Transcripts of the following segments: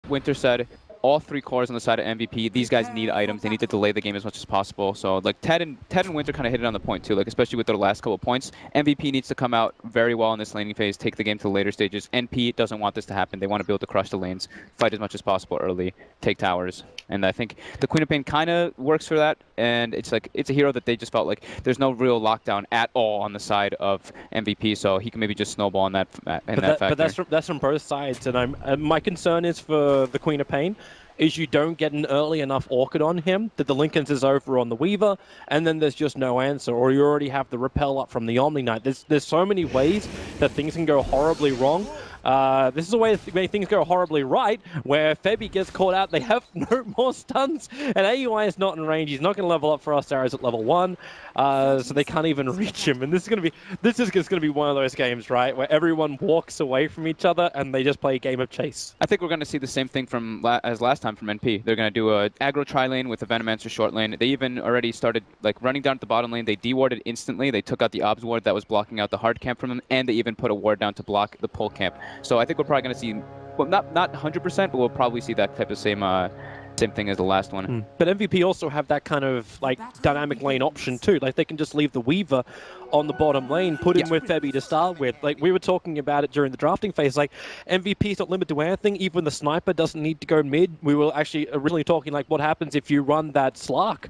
Winter said, all 3 cores on the side of MVP, these guys need items. They need to delay the game as much as possible. So like Ted and Winter kind of hit it on the point too, like especially with their last couple of points. MVP needs to come out very well in this laning phase, take the game to the later stages. NP doesn't want this to happen. They want to be able to crush the lanes, fight as much as possible early, take towers. And I think the Queen of Pain kind of works for that. And it's like, it's a hero that they just felt like there's no real lockdown at all on the side of MVP. So he can maybe just snowball on that factor. But that's from both sides. And my concern is for the Queen of Pain is you don't get an early enough Orchid on him that the Linken's is over on the Weaver, and then there's just no answer, or you already have the Repel up from the Omni Knight. There's so many ways that things can go horribly wrong. This is a way things go horribly right, where Febby gets caught out, they have no more stuns, and AUI is not in range. He's not going to level up for us. Sarah's at level 1, so they can't even reach him. And this is just going to be one of those games, right, where everyone walks away from each other and they just play a game of chase. I think we're going to see the same thing as last time from NP. They're going to do a aggro tri-lane with a Venomancer short lane. They even already started like running down to the bottom lane. They de-warded instantly. They took out the obs ward that was blocking out the hard camp from them, and they even put a ward down to block the pull camp. So I think we're probably going to see, well, not 100%, but we'll probably see that type of same thing as the last one. But MVP also have that kind of like dynamic lane option too. Like they can just leave the Weaver on the bottom lane, put him with Febby to start with. Like we were talking about it during the drafting phase, like MVP's not limited to anything. Even the sniper doesn't need to go mid. We were actually originally talking like what happens if you run that Slark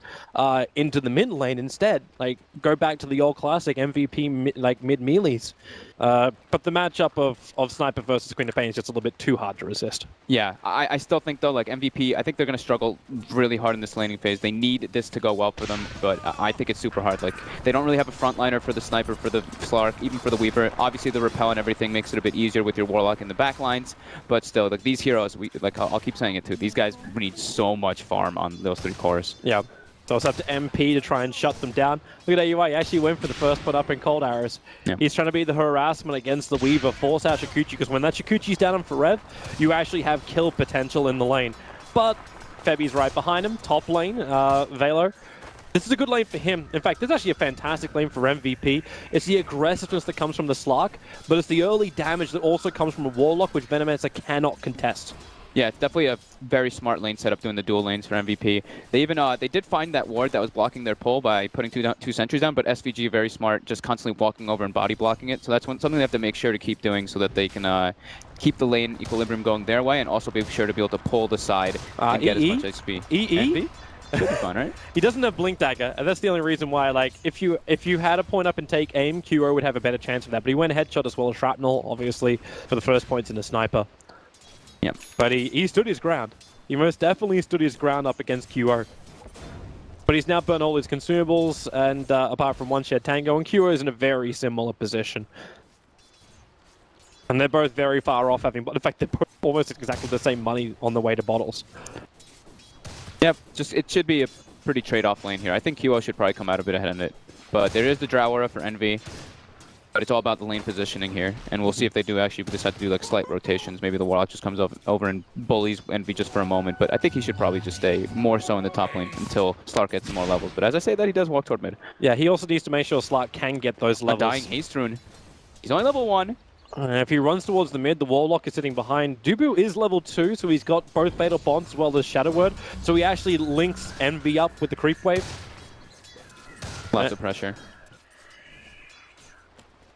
into the mid lane instead. Like go back to the old classic MVP like mid melees. But the matchup of Sniper versus Queen of Pain is just a little bit too hard to resist. Yeah, I still think though, like MVP, I think they're going to struggle really hard in this laning phase. They need this to go well for them, but I think it's super hard. Like they don't really have a frontliner for the Sniper, for the Slark, even for the Weaver. Obviously the Repel and everything makes it a bit easier with your Warlock in the back lines, but still, like these heroes, I'll keep saying it too, these guys need so much farm on those 3 cores. Yeah. So it's up to MP to try and shut them down. Look at AUI, he actually went for the first put up in Cold Arrows. Yeah. He's trying to be the harassment against the Weaver, force out Shukuchi, because when that Shukuchi's down on Forev, you actually have kill potential in the lane. But Febby's right behind him, top lane, Velo. This is a good lane for him. In fact, this is actually a fantastic lane for MVP. It's the aggressiveness that comes from the Slark, but it's the early damage that also comes from a Warlock, which Venomancer cannot contest. Yeah, it's definitely a very smart lane setup doing the dual lanes for MVP. They even they did find that ward that was blocking their pull by putting two sentries down, but SVG very smart, just constantly walking over and body blocking it. So that's something they have to make sure to keep doing so that they can keep the lane equilibrium going their way and also be sure to be able to pull the side and get as much XP. EE? Should be fun, right? He doesn't have Blink Dagger, and that's the only reason why, like, if you had a point up and take aim, QO would have a better chance of that. But he went headshot as well as Shrapnel, obviously, for the first points in the Sniper. Yep. But he stood his ground. He most definitely stood his ground up against QO. But he's now burnt all his consumables, and apart from one shared Tango, and QO is in a very similar position. And they're both very far off having, in fact, they're both almost exactly the same money on the way to bottles. Yep, it should be a pretty trade-off lane here. I think QO should probably come out a bit ahead of it. But there is the Drow Aura for Envy. But it's all about the lane positioning here. And we'll see if they do actually decide to do like slight rotations. Maybe the Warlock just comes over and bullies Envy just for a moment. But I think he should probably just stay more so in the top lane until Slark gets some more levels. But as I say that, he does walk toward mid. Yeah, he also needs to make sure Slark can get those levels. A dying Haste Rune. He's only level 1. If he runs towards the mid, the Warlock is sitting behind. Dubu is level 2, so he's got both Fatal Bonds as well as Shadow Word. So he actually links Envy up with the creep wave. Lots of pressure.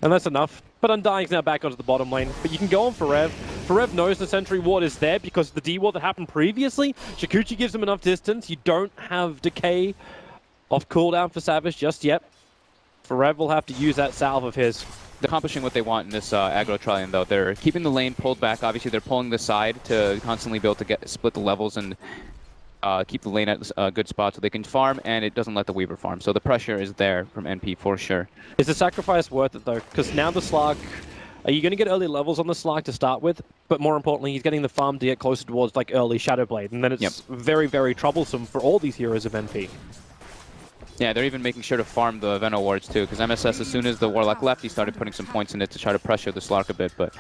And that's enough. But Undying's now back onto the bottom lane. But you can go on Forev. Forev knows the Sentry Ward is there because the D-Ward that happened previously, Shukuchi gives him enough distance. You don't have Decay of cooldown for Savage just yet. Forev will have to use that salve of his. They're accomplishing what they want in this aggro trillion, though. They're keeping the lane pulled back. Obviously, they're pulling the side to constantly be able to split the levels and keep the lane at a good spot so they can farm, and it doesn't let the Weaver farm. So the pressure is there from NP for sure. Is the sacrifice worth it, though? Because now the Slark, are you going to get early levels on the Slark to start with? But more importantly, he's getting the farm to get closer towards like early Shadow Blade, and then it's very, very troublesome for all these heroes of NP. Yeah, they're even making sure to farm the Veno wards too, because MSS, as soon as the Warlock left, he started putting some points in it to try to pressure the Slark a bit, but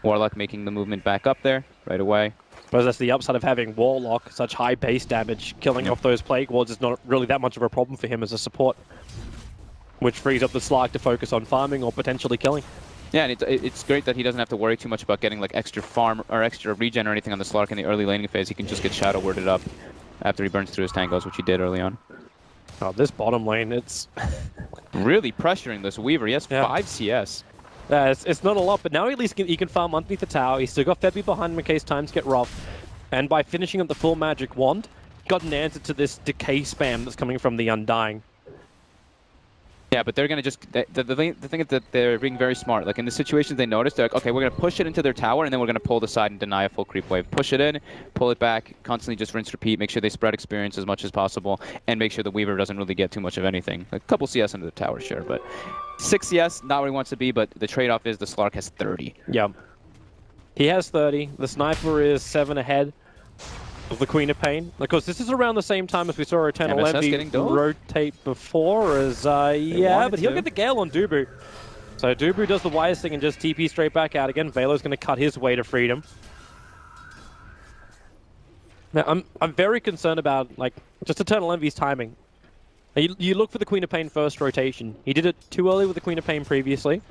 Warlock making the movement back up there right away. But that's the upside of having Warlock, such high base damage. Killing off those Plague Wards is not really that much of a problem for him as a support, which frees up the Slark to focus on farming or potentially killing. Yeah, and it's great that he doesn't have to worry too much about getting like extra farm or extra regen or anything on the Slark in the early laning phase. He can just get Shadow Worded up after he burns through his tangos, which he did early on. Oh, this bottom lane, it's really pressuring this Weaver. He has 5 CS. It's not a lot, but now at least he can farm underneath the tower. He's still got Febby behind him in case times get rough. And by finishing up the full magic wand, got an answer to this decay spam that's coming from the Undying. Yeah, but they're going to just... The thing is that they're being very smart. Like, in the situations they notice, they're like, okay, we're going to push it into their tower, and then we're going to pull the side and deny a full creep wave. Push it in, pull it back, constantly just rinse, repeat, make sure they spread experience as much as possible, and make sure the Weaver doesn't really get too much of anything. A couple CS into the tower, sure, but 6 CS, not where he wants to be, but the trade-off is the Slark has 30. Yeah. He has 30. The Sniper is 7 ahead of the Queen of Pain. Of course, this is around the same time as we saw Eternal Envy rotate before, as, yeah, but he'll get the Gale on Dubu. So Dubu does the wise thing and just TP straight back out again. Velo's going to cut his way to freedom. Now, I'm very concerned about, like, just Eternal Envy's timing. You look for the Queen of Pain first rotation. He did it too early with the Queen of Pain previously.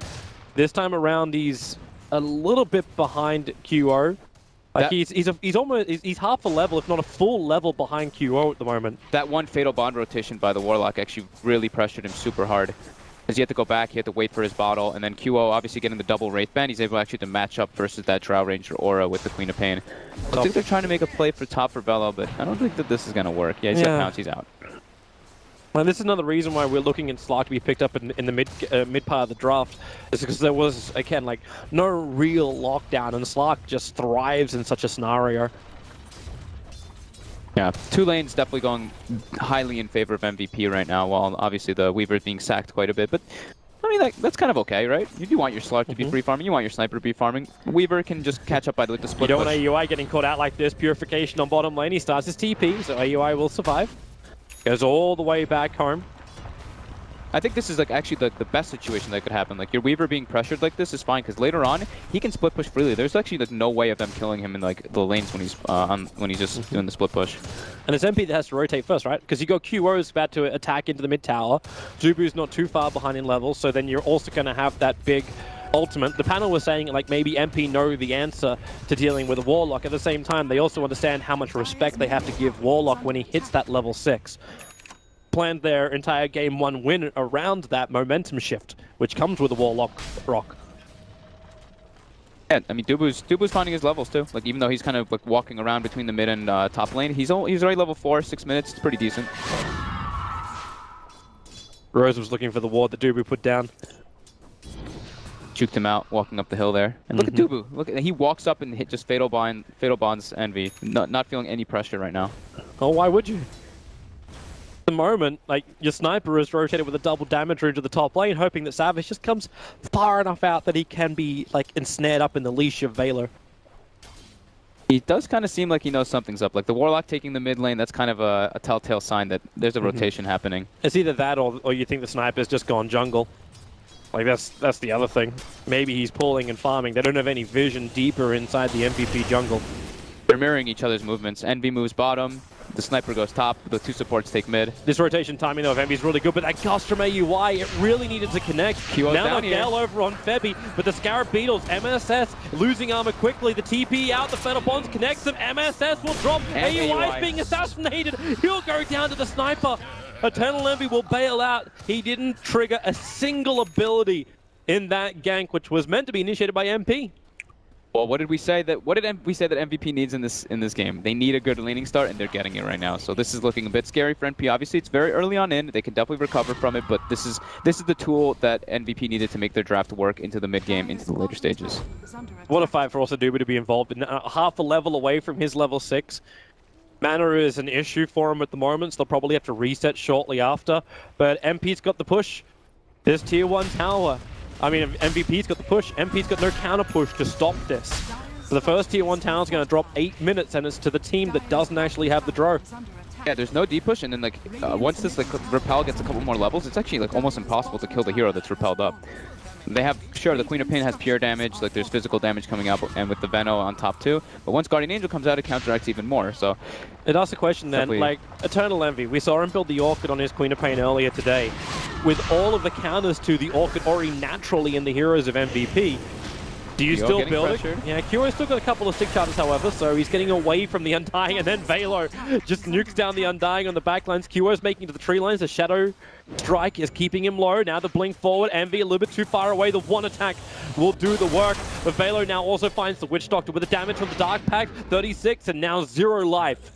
This time around, he's a little bit behind QO. Like he's half a level, if not a full level, behind QO at the moment. That one Fatal Bond rotation by the Warlock actually really pressured him super hard. Because he had to go back, he had to wait for his bottle, and then QO obviously getting the double Wraith Band, he's able actually to match up versus that Drow Ranger aura with the Queen of Pain. I think they're trying to make a play for top for Velo, but I don't think that this is going to work. Yeah, he's got pounce, he's out. And this is another reason why we're looking at Slark to be picked up in the mid part of the draft, is because there was, again, like, no real lockdown, and Slark just thrives in such a scenario. Yeah, 2 lanes definitely going highly in favor of MVP right now, while obviously the Weaver is being sacked quite a bit, but I mean, that's kind of okay, right? You want your Slark to be free farming, you want your Sniper to be farming. Weaver can just catch up by the split. You don't want AUI getting caught out like this. Purification on bottom lane, he starts his TP, so AUI will survive. Goes all the way back home. I think this is like actually the best situation that could happen. Like your Weaver being pressured like this is fine because later on he can split push freely. There's actually like no way of them killing him in like the lanes when he's just doing the split push. And it's MP that has to rotate first, right? Because you got QO's about to attack into the mid tower. Zubu's not too far behind in level, so then you're also going to have that big ultimate. The panel was saying like maybe MP know the answer to dealing with a Warlock. At the same time, they also understand how much respect they have to give Warlock when he hits that level 6. Planned their entire game 1 win around that momentum shift, which comes with a Warlock rock. Yeah, I mean Dubu's finding his levels too. Like even though he's kind of like walking around between the mid and top lane, he's already level 4, 6 minutes. It's pretty decent. Rose was looking for the ward that Dubu put down. Juked him out, walking up the hill there. And look at Dubu. Look at he walks up and hit just Fatal Bonds Envy. Not feeling any pressure right now. Oh, why would you? At the moment, like your Sniper is rotated with a double damager into the top lane, hoping that Savage just comes far enough out that he can be like ensnared up in the leash of Valor. He does kind of seem like he knows something's up. Like the Warlock taking the mid lane, that's kind of a telltale sign that there's a rotation happening. It's either that or you think the Sniper's just gone jungle. Like that's the other thing. Maybe he's pulling and farming. They don't have any vision deeper inside the MVP jungle. They're mirroring each other's movements. Envy moves bottom, the Sniper goes top, the 2 supports take mid. This rotation timing though of Envy's really good, but that gust from AUI, it really needed to connect. Now the Gale over on Febby, but the Scarab Beetles, MSS losing armor quickly, the TP out, the Fatal Bonds connects them, MSS will drop, AUI is being assassinated, he'll go down to the Sniper. Eternal Envy will bail out. He didn't trigger a single ability in that gank, which was meant to be initiated by MP. Well, what did we say that MVP needs in this game? They need a good laning start, and they're getting it right now. So this is looking a bit scary for MP. Obviously, it's very early on in. They can definitely recover from it, but this is the tool that MVP needed to make their draft work into the mid game, into the later stages. What a fight for also Dubu to be involved in. Half a level away from his level 6. Mana is an issue for him at the moment, so they'll probably have to reset shortly after. But MP's got the push. There's tier 1 tower. I mean, MVP's got the push. MP's got no counter push to stop this. So the first tier 1 tower is going to drop 8 minutes, and it's to the team that doesn't actually have the draw. Yeah, there's no deep push, and then like once this like repel gets a couple more levels, it's actually like almost impossible to kill the hero that's repelled up. They have, sure, the Queen of Pain has pure damage, like there's physical damage coming out, and with the Veno on top too. But once Guardian Angel comes out, it counteracts even more, so... It asks a question then, like, Eternal Envy, we saw him build the Orchid on his Queen of Pain earlier today. with all of the counters to the Orchid already naturally in the heroes of MVP. Do you still build it? Yeah, Kyo's still got a couple of stick charges, however, so he's getting away from the Undying, and then Velo just nukes down the Undying on the backlines. Kyo's making it to the tree lines. The Shadow Strike is keeping him low. Now the blink forward. Envy a little bit too far away. The one attack will do the work. But Velo now also finds the Witch Doctor with the damage from the Dark Pact. 36 and now 0 life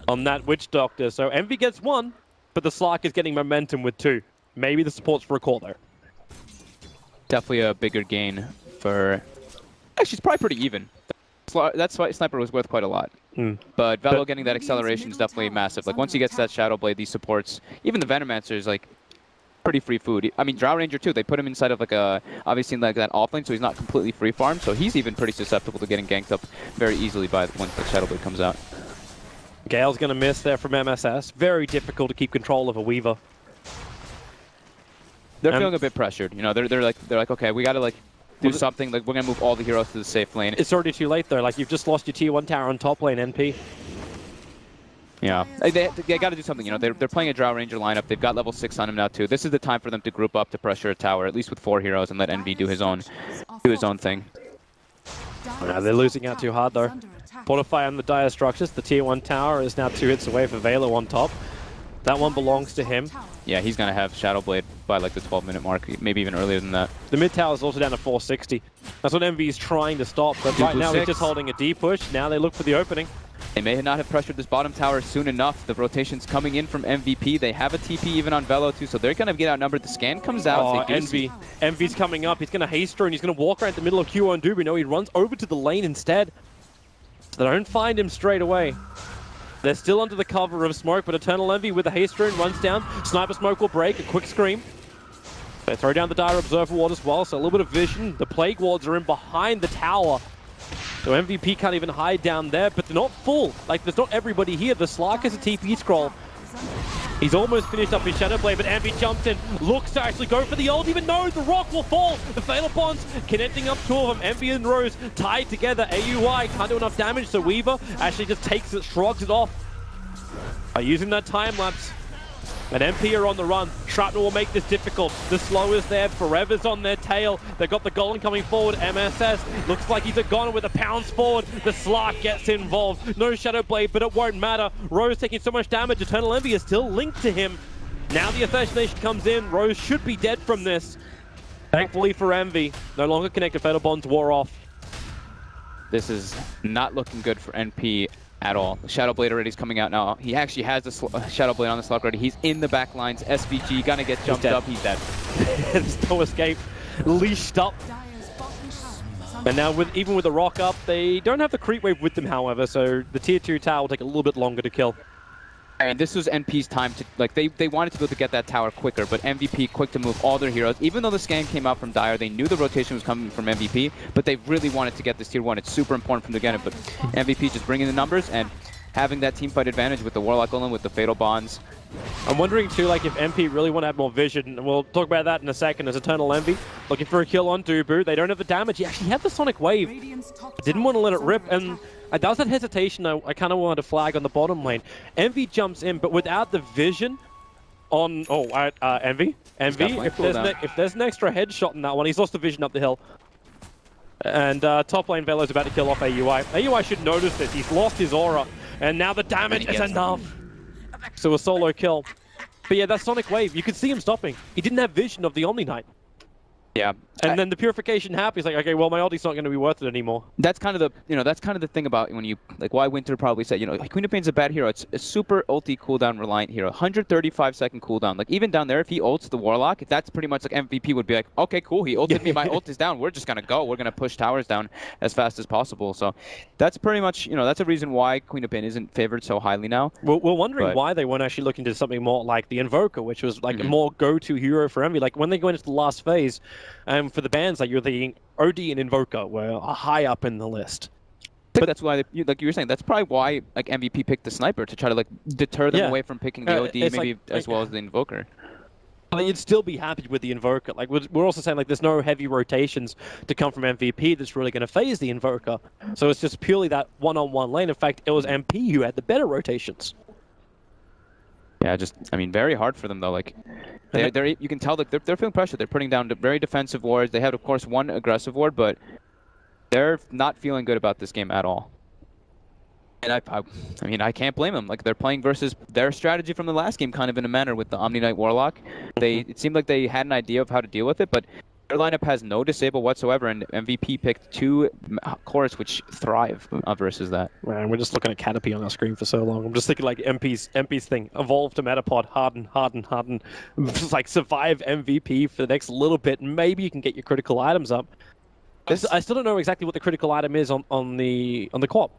on that Witch Doctor. So Envy gets 1, but the Slark is getting momentum with 2. Maybe the support's for a call there. Definitely a bigger gain for... Actually, it's probably pretty even. That sniper was worth quite a lot. But Velo getting that acceleration is definitely massive. Like, once he gets that Shadow Blade, these supports, even the Venomancer is, like, pretty free food. I mean, Drow Ranger, too. They put him inside of, like, obviously, like, that offlane, so he's not completely free farm. So he's even pretty susceptible to getting ganked up very easily by once the Shadow Blade comes out. Gale's going to miss there from MSS. Very difficult to keep control of a Weaver. They're feeling a bit pressured. You know, they're like, okay, we got to, like, do something. Like, we're going to move all the heroes to the safe lane. It's already too late, though. Like, you've just lost your tier 1 tower on top lane, NP. Yeah. They got to do something. You know, they're playing a Drow Ranger lineup. They've got level 6 on him now, too. This is the time for them to group up to pressure a tower, at least with 4 heroes, and let Envy do his own thing. Yeah, they're losing out too hard, though. Fortify on the dire structures. The tier 1 tower is now 2 hits away for Velo on top. That one belongs to him. Yeah, he's going to have Shadow Blade by like the 12-minute mark, maybe even earlier than that. The mid tower is also down to 460. That's what Envy is trying to stop, but right now he's just holding a D push. Now they look for the opening. They may not have pressured this bottom tower soon enough. The rotation's coming in from MVP. They have a TP even on Velo too, so they're going to get outnumbered. The scan comes out. Oh, Envy's coming up. He's going to haste through and he's going to walk around the middle of Q on Dubu. No, he runs over to the lane instead. They don't find him straight away. They're still under the cover of smoke, but Eternal Envy with the haste rune runs down. Sniper Smoke will break, a quick scream. They throw down the Dire Observer Ward as well, so a little bit of vision. The Plague Wards are in behind the tower. So MVP can't even hide down there, but they're not full. Like, there's not everybody here. The Slark has a TP scroll. He's almost finished up his Shadow Blade, but Envy jumps in, looks to actually go for the ult, even though the rock will fall. The Fatal Bonds connecting up 2 of them. Envy and Rose tied together. AUI can't do enough damage, so Weaver actually just takes it, shrugs it off. By using that time lapse. And MP are on the run. Shrapnel will make this difficult. The slow is there. Forever's on their tail. They've got the Golem coming forward. MSS looks like he's a goner with a pounce forward. The Slark gets involved. No Shadow Blade, but it won't matter. Rose taking so much damage. Eternal Envy is still linked to him. Now the Assassination comes in. Rose should be dead from this. Thankfully for Envy. No longer connected. Fatal Bonds wore off. This is not looking good for NP at all. The Shadow Blade already is coming out now. He actually has the Shadow Blade on the Slark already. He's in the back lines. SVG gonna get jumped up. He's dead. There's no escape. Leashed up. And now even with the rock up, they don't have the creep wave with them, however, so the tier 2 tower will take a little bit longer to kill. And this was NP's time to, like, they wanted to be able to get that tower quicker, but MVP quick to move all their heroes. Even though the scan came out from Dire, they knew the rotation was coming from MVP, but they really wanted to get this tier 1. It's super important for them to get it, but MVP just bringing the numbers and having that team fight advantage with the Warlock Golem, with the Fatal Bonds. I'm wondering too, like, if MP really want to have more vision, and we'll talk about that in a second, as Eternal Envy looking for a kill on Dubu. They don't have the damage. He actually had the Sonic Wave. Didn't want to let it rip, and that was that hesitation I kind of wanted to flag on the bottom lane. Envy jumps in, but without the vision on... Envy? If there's an extra headshot in that one, he's lost the vision up the hill. And top lane Velo's about to kill off AUI. AUI should notice this. He's lost his aura, and now the damage is enough. So a solo kill. But yeah, that Sonic Wave, you could see him stopping. He didn't have vision of the Omni Knight. Yeah. And then the purification happened. He's like, okay, well, my ulti's not going to be worth it anymore. That's kind of the, that's kind of the thing about when you, like, why Winter probably said, Queen of Pain's a bad hero. It's a super ulti cooldown reliant hero. 135-second cooldown. Like, even down there, if he ults the Warlock, that's pretty much like MVP would be like, okay, cool, he ulted me, my ult is down. We're just going to go. We're going to push towers down as fast as possible. So that's pretty much, that's a reason why Queen of Pain isn't favored so highly now. We're wondering why they weren't actually looking to something more like the Invoker, which was like a more go-to hero for Envy. Like, when they go into the last phase, for the bans, like, you're the OD and Invoker were high up in the list. But that's why, like you were saying, that's probably why like MVP picked the Sniper, to try to like deter them away from picking the OD, maybe as well as the Invoker. I mean, you'd still be happy with the Invoker. Like, we're also saying, like, there's no heavy rotations to come from MVP that's really going to phase the Invoker. So it's just purely that one-on-one lane. In fact, it was MP who had the better rotations. Yeah, just, I mean, very hard for them, though. Like, you can tell that they're feeling pressure. They're putting down very defensive wards. They have, of course, one aggressive ward, but they're not feeling good about this game at all. And I mean, I can't blame them. Like, they're playing versus their strategy from the last game kind of in a manner with the Omni Knight Warlock. It seemed like they had an idea of how to deal with it, but their lineup has no disable whatsoever, and MVP picked 2 cores which thrive versus that. Man, we're just looking at Canopy on our screen for so long. I'm just thinking like MP's thing. Evolve to Metapod, harden. Just like survive MVP for the next little bit, and maybe you can get your critical items up. I still don't know exactly what the critical item is on the co-op.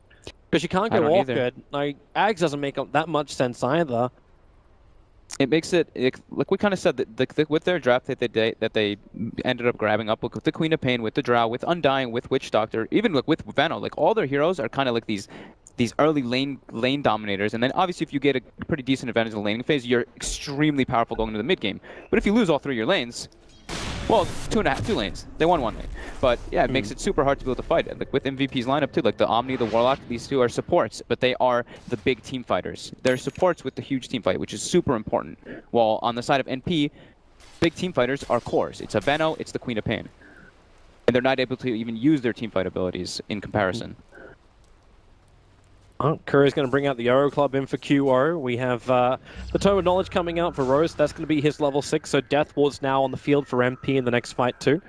Because you can't go awkward. Like, Ags doesn't make that much sense either. It makes it like we kind of said that with their draft that they ended up grabbing up with the Queen of Pain, with the Drow, with Undying, with Witch Doctor, even like with Veno. Like, all their heroes are kind of like these early lane dominators, and then obviously if you get a pretty decent advantage in the laning phase, you're extremely powerful going into the mid game. But if you lose all 3 of your lanes, well, 2 lanes. They won 1 lane. But yeah, it makes it super hard to be able to fight it. Like with MVP's lineup too, like the Omni, the Warlock, these 2 are supports, but they are the big team fighters. They're supports with the huge team fight, which is super important. While on the side of NP, big team fighters are cores. It's a Veno, it's the Queen of Pain. And they're not able to even use their team fight abilities in comparison. Curry's going to bring out the Euro Club in for QO. We have the Tome of Knowledge coming out for Rose. That's going to be his level 6, so Death Ward's now on the field for MP in the next fight too.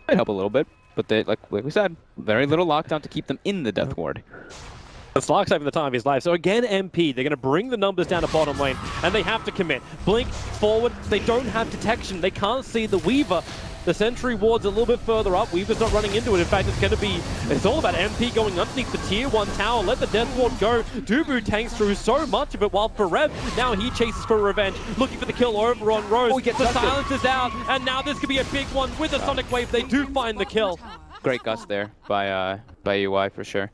Might help a little bit, but they, like we said, very little lockdown to keep them in the Death Ward. Slark's having the time of his life. So again, MP, they're going to bring the numbers down to bottom lane, and they have to commit. Blink, forward, they don't have detection. They can't see the Weaver. The Sentry Ward's a little bit further up. Weaver's not running into it. In fact, it's all about MP going underneath the tier 1 tower. Let the Death Ward go. Dubu tanks through so much of it, while Forev, now he chases for revenge, looking for the kill over on Rose. Oh, the silence is out, and now this could be a big one with a Sonic Wave. They do find the kill. Great gust there by UI for sure.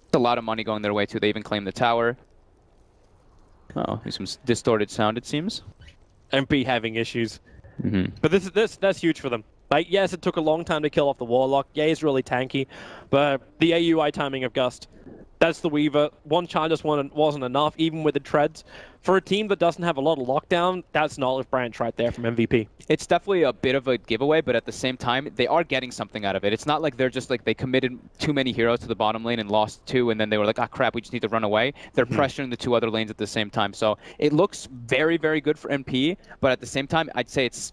It's a lot of money going their way too. They even claim the tower. Oh, there's some distorted sound, it seems. MP having issues. But that's huge for them. Like, yes, it took a long time to kill off the Warlock. Yeah, he's really tanky, but the AUI timing of Gust, that's the Weaver. 1 charge just wasn't enough, even with the treads. For a team that doesn't have a lot of lockdown, that's an olive branch right there from MVP. It's definitely a bit of a giveaway, but at the same time, they are getting something out of it. It's not like they're just like they committed too many heroes to the bottom lane and lost 2, and then they were like, ah, crap, we just need to run away. They're pressuring the 2 other lanes at the same time. So it looks very, very good for MP, but at the same time, I'd say it's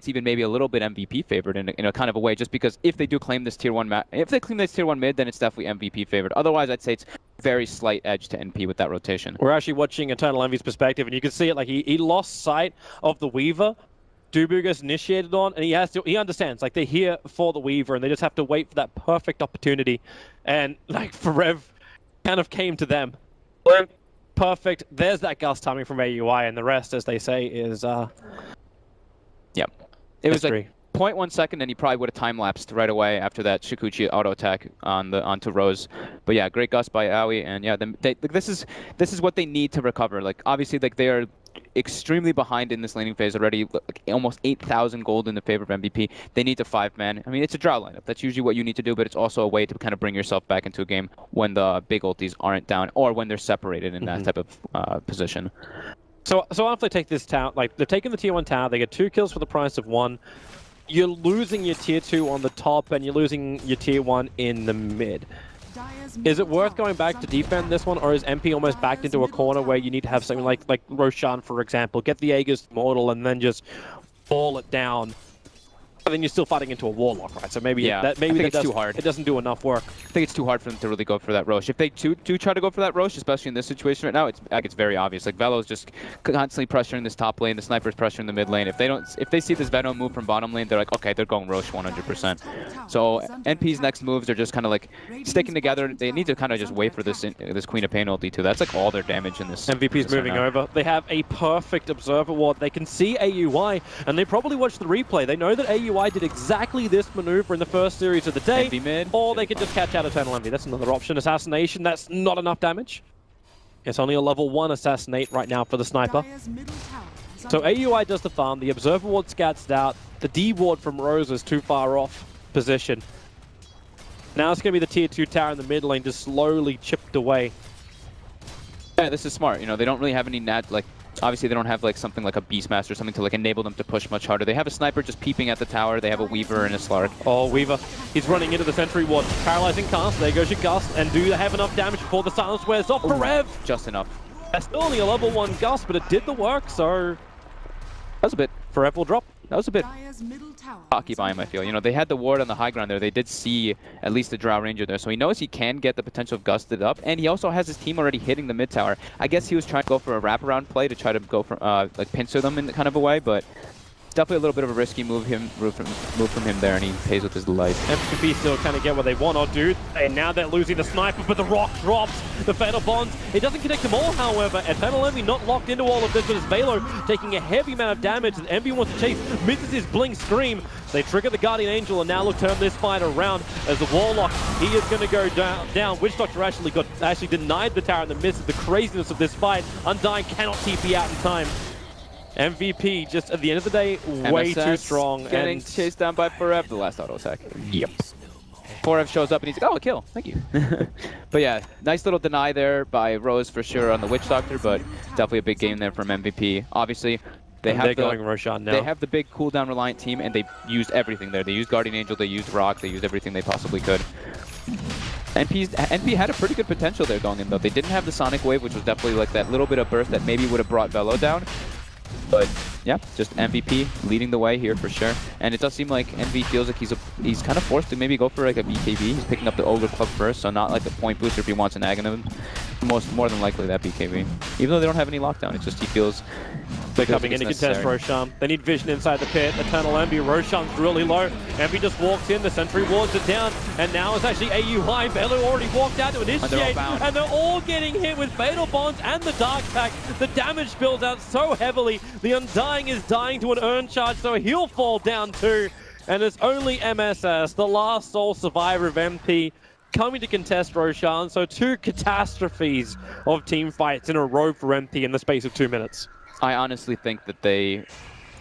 even maybe a little bit MVP favored in a kind of a way, just because if they do claim this tier 1 if they claim this tier 1 mid, then it's definitely MVP favored. Otherwise, I'd say it's very slight edge to NP with that rotation. We're actually watching Eternal Envy's perspective, and you can see it, like he lost sight of the Weaver. Dubu gets initiated on, and he understands, like, they're here for the Weaver, and they just have to wait for that perfect opportunity. And like Forev kind of came to them. Perfect. There's that gust timing from AUI, and the rest, as they say, is Yep. It was like 0.1 second, and he probably would have time-lapsed right away after that Shikuchi auto-attack onto Rose. But yeah, great gust by Aoi, and yeah, this is what they need to recover. Like, obviously, like, they are extremely behind in this laning phase already, like, almost 8,000 gold in the favor of MVP. They need to 5-man. I mean, it's a Drow lineup. That's usually what you need to do, but it's also a way to kind of bring yourself back into a game when the big ultis aren't down, or when they're separated in that type of position. So after they take this tower, like, they've taken the tier 1 tower, they get 2 kills for the price of 1. You're losing your tier 2 on the top, and you're losing your tier 1 in the mid. Is it worth going back to defend this one, or is MP almost backed into a corner where you need to have something like Roshan, for example, get the Aegis Mortal and then just ball it down? But then you're still fighting into a Warlock, right? So maybe it's too hard. It doesn't do enough work. I think it's too hard for them to really go for that Rosh. If they do try to go for that Rosh, especially in this situation right now, it's very obvious. Like, Velo's just constantly pressuring this top lane, the Sniper's pressuring the mid lane. If they see this Veno move from bottom lane, they're like, okay, they're going Rosh 100%. So NP's next moves are just kind of like sticking together. They need to kind of just wait for this Queen of Pain ulti too. That's like all their damage in this. MVP's moving over. They have a perfect Observer Ward. They can see AUI, and they probably watched the replay. They know that AUI did exactly this maneuver in the first series of the day, or they could just catch out Eternal Envy. That's another option. Assassination, that's not enough damage. It's only a level 1 Assassinate right now for the Sniper. So AUI does the farm, the Observer Ward scats out, the D Ward from Rose is too far off position. Now it's going to be the tier 2 tower in the mid lane just slowly chipped away. Yeah, this is smart. You know, they don't really have any obviously they don't have like something like a Beastmaster or something to like enable them to push much harder. They have a sniper just peeping at the tower. They have a Weaver and a Slark. Oh, Weaver. He's running into the Sentry Ward. Paralyzing cast. There goes your Gust. And do they have enough damage before the silence wears off for Rev? Just enough. That's still only a level 1 Gust, but it did the work, so... That was a bit... Rev will drop. That was a bit cocky by him, I feel. You know, they had the ward on the high ground there. They did see at least the Drow Ranger there, so he knows he can get the potential of Gusted up, and he also has his team already hitting the mid tower. I guess he was trying to go for a wraparound play to try to go for, like, pincer them in kind of a way, but definitely a little bit of a risky move from him there, and he pays with his life. MVP still kind of get what they want or do, and now they're losing the sniper, but the rock drops. The Fatal Bonds, it doesn't connect them all, however, and Eternal Envy not locked into all of this, but it's Velo taking a heavy amount of damage, and Envy wants to chase, misses his Blink Scream. They trigger the Guardian Angel, and now look, turn this fight around as the Warlock, he is going to go down. Witch Doctor actually denied the tower, and the misses the craziness of this fight. Undying cannot TP out in time. MVP, just at the end of the day, way too strong. Getting and chased down by Forev, the last auto attack. Yep. Forev shows up and he's like, oh, a kill. Thank you. But yeah, nice little deny there by Rose for sure on the Witch Doctor, but definitely a big game there from MVP. Obviously, they're going Roshan now. They have the big cooldown reliant team, and they used everything there. They used Guardian Angel, they used Rock, they used everything they possibly could. NP had a pretty good potential there going in, though. They didn't have the Sonic Wave, which was definitely like that little bit of burst that maybe would have brought Velo down. But yeah, just MVP leading the way here for sure. And it does seem like NV feels like he's kind of forced to maybe go for like a BKB. He's picking up the Ogre Club first, so not like the point booster if he wants an Aghanim. More than likely that BKB. Even though they don't have any lockdown, it's just he feels... They're coming in to contest Roshan. They need vision inside the pit. Eternal Envy, Roshan's really low. Envy just walks in, the Sentry wards it down, and now it's actually AU high. Velo already walked out to initiate, and they're all getting hit with Fatal Bonds and the Dark Pack. The damage builds out so heavily. The Undying is dying to an Urn Charge, so he'll fall down too. And it's only MSS, the last sole survivor of MP, coming to contest Roshan. So 2 catastrophes of team fights in a row for MP in the space of 2 minutes. I honestly think that they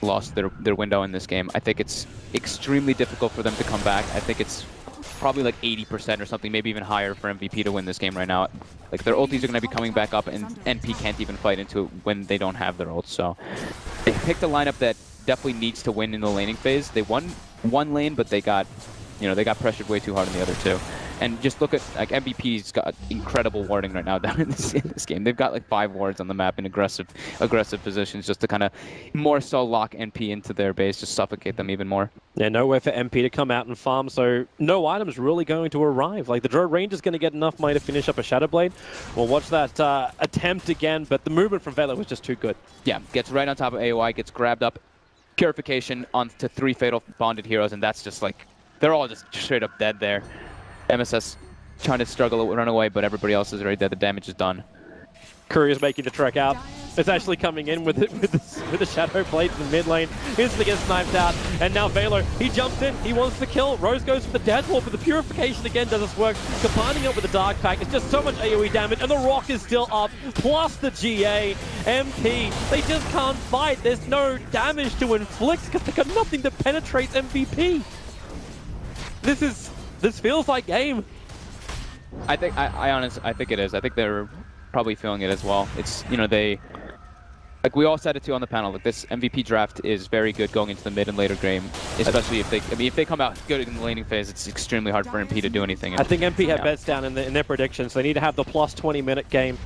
lost their window in this game. I think it's extremely difficult for them to come back. I think it's probably like 80% or something, maybe even higher for MVP to win this game right now. Like their ultis are going to be coming back up, and NP can't even fight into it when they don't have their ults. So they picked a lineup that definitely needs to win in the laning phase. They won one lane, but they got pressured way too hard in the other 2. And just look at, like, MVP's got incredible warding right now down in this game. They've got like 5 wards on the map in aggressive positions just to kind of more so lock NP into their base, just suffocate them even more. Yeah, nowhere for MP to come out and farm, so no items really going to arrive. Like, the Drow Ranger's going to get enough money to finish up a Shadow Blade. We'll watch that attempt again, but the movement from Velo was just too good. Yeah, gets right on top of AOI, gets grabbed up, Purification onto 3 Fatal Bonded heroes, and that's just like, they're all just straight up dead there. MSS trying to struggle to run away, but everybody else is already dead. The damage is done. Courier's making the trek out. It's actually coming in with the Shadow Blade in the mid lane. Instantly gets sniped out. And now Velo, he jumps in. He wants the kill. Rose goes for the Deathwall, but the Purification again does its work. Combining it with the Dark Pack. It's just so much AoE damage, and the Rock is still up. Plus the GA. MP, they just can't fight. There's no damage to inflict because they got nothing that penetrates MVP. This feels like game. I think it is. I think they're probably feeling it as well. It's, you know, like we all said it too on the panel, that this MVP draft is very good going into the mid and later game, especially if they come out good in the laning phase. It's extremely hard for MP to do anything. I think MP have bets down in their predictions. They need to have the plus 20-minute game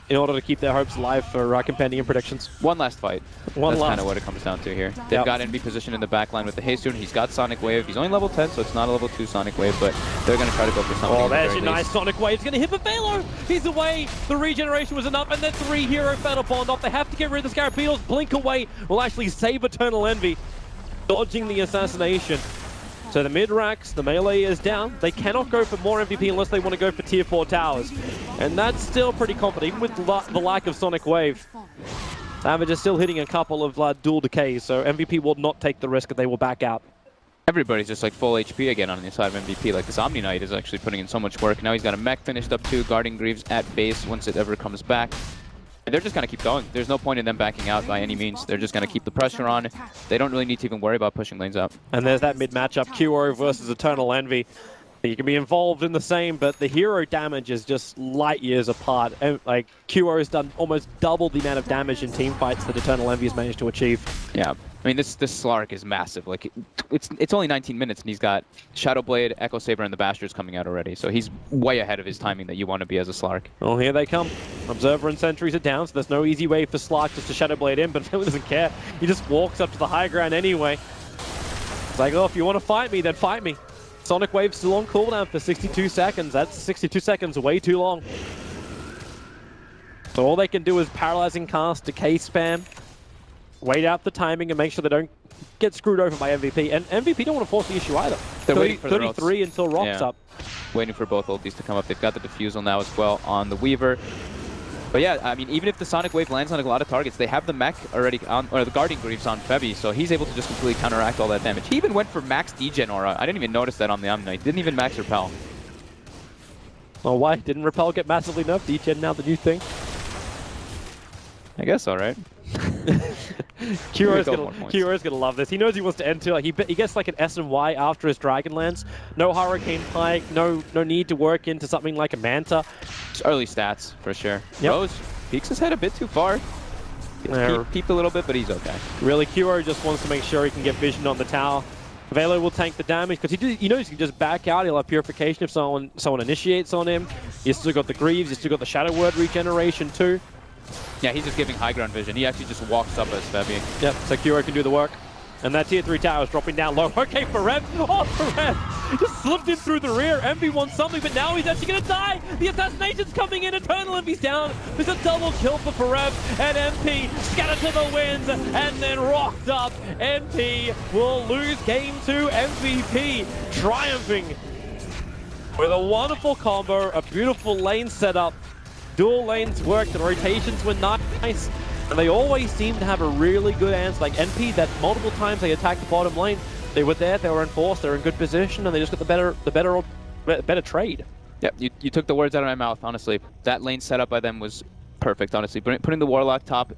in order to keep their hopes alive for Compendium predictions. One last fight. That's kind of what it comes down to here. They've got NB position in the backline with the Haystone. He's got Sonic Wave. He's only level 10, so it's not a level 2 Sonic Wave, but they're going to try to go for something. Oh, there's your nice Sonic Wave. He's going to hit the Velo. He's away. The regeneration was enough, and then 3 hero Fatal Bond off. They have to get rid of the Scarab Beetles. Blink away will actually save Eternal Envy, dodging the assassination. So the mid-racks, the melee is down. They cannot go for more MVP unless they want to go for tier 4 towers. And that's still pretty confident, even with the lack of Sonic Wave. Savage is still hitting a couple of dual decays, so MVP will not take the risk and they will back out. Everybody's just like full HP again on the side of MVP. Like this Omni Knight is actually putting in so much work. Now he's got a mech finished up too, guarding Greaves at base once it ever comes back. And they're just going to keep going. There's no point in them backing out by any means. They're just going to keep the pressure on. They don't really need to even worry about pushing lanes up. And there's that mid matchup, QO versus Eternal Envy. You can be involved in the same, but the hero damage is just light years apart. And, like, QO has done almost double the amount of damage in team fights that Eternal Envy has managed to achieve. Yeah, I mean this Slark is massive. Like it's only 19 minutes and he's got Shadowblade, Echo Saber, and the Bastards coming out already. So he's way ahead of his timing that you want to be as a Slark. Well, here they come. Observer and sentries are down, so there's no easy way for Slark just to Shadowblade in, but Philly doesn't care. He just walks up to the high ground anyway. It's like, oh, if you want to fight me, then fight me. Sonic Wave's still on cooldown for 62 seconds. That's 62 seconds, way too long. So all they can do is paralyzing cast, decay spam, wait out the timing and make sure they don't get screwed over by MVP. And MVP don't want to force the issue either. They're waiting for 33 until Rock's up. Waiting for both ultis to come up. They've got the Diffusal now as well on the Weaver. But yeah, I mean, even if the Sonic Wave lands on a lot of targets, they have the mech already on, or the Guardian Greaves on Febby, so he's able to just completely counteract all that damage. He even went for max degen aura. I didn't even notice that on the Omni. He didn't even max repel. Oh, why? Didn't repel get massively nerfed? Degen now the new thing? I guess all right. QR's gonna love this. He knows he wants to enter. Like he gets like an S and Y after his Dragonlance. No Hurricane Pike. No need to work into something like a Manta. It's early stats for sure. Yep. Rose peeks his head a bit too far. Peeped a little bit, but he's okay. Really, QR just wants to make sure he can get vision on the tower. Velo will tank the damage because he knows he can just back out. He'll have Purification if someone initiates on him. He's still got the Greaves. He's still got the Shadow Word regeneration too. Yeah, he's just giving high ground vision. He actually just walks up as Febby. Yep, so Kuro can do the work. And that tier 3 tower is dropping down low. Okay, Farev. Oh, Farev just slipped in through the rear. Envy wants something, but now he's actually going to die. The assassination's coming in. Eternal Envy's down. There's a double kill for Farev. And MP scattered to the winds and then rocked up. MP will lose game 2. MVP triumphing with a wonderful combo, a beautiful lane setup. Dual lanes worked, the rotations were nice, and they always seem to have a really good answer. Like NP, that multiple times they attacked the bottom lane, they were there, they were enforced, they were in good position, and they just got the better trade. Yep, you took the words out of my mouth, honestly. That lane setup by them was perfect, honestly. Putting the Warlock top,